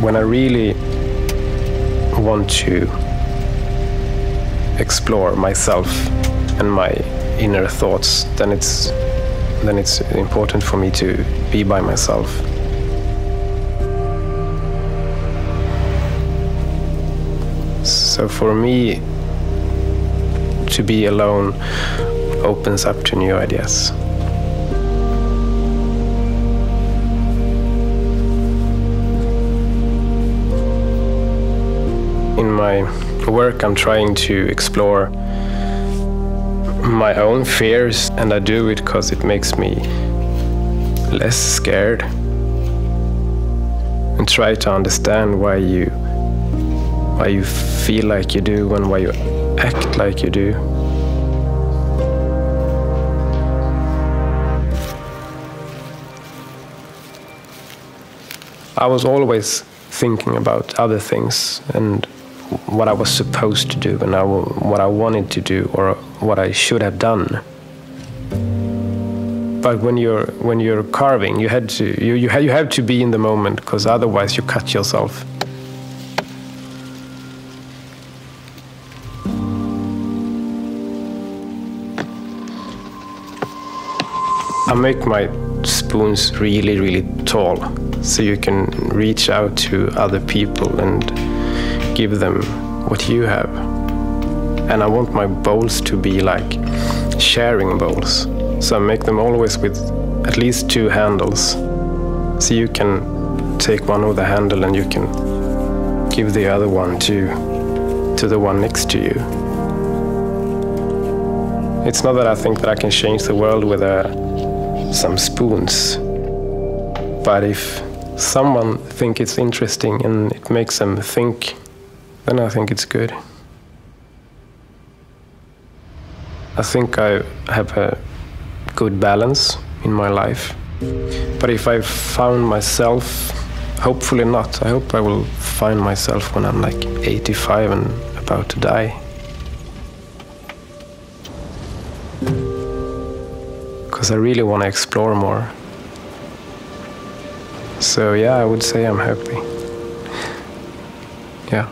when I really want to explore myself and my inner thoughts, then it's important for me to be by myself. So for me, to be alone opens up to new ideas. In my work, I'm trying to explore my own fears, and I do it because it makes me less scared and try to understand why you feel like you do and why you act like you do. I was always thinking about other things and what I was supposed to do and what I wanted to do or what I should have done. But when you're carving, you have to be in the moment, because otherwise you cut yourself. I make my spoons really, really tall, so you can reach out to other people and give them what you have. And I want my bowls to be like sharing bowls. So I make them always with at least 2 handles. So you can take one with the handle and you can give the other one to the one next to you. It's not that I think that I can change the world with some spoons, but if someone thinks it's interesting and it makes them think, then I think it's good. I think I have a good balance in my life, but if I found myself, hopefully not, I hope I will find myself when I'm like 85 and about to die. Because I really want to explore more. So yeah, I would say I'm happy. Yeah.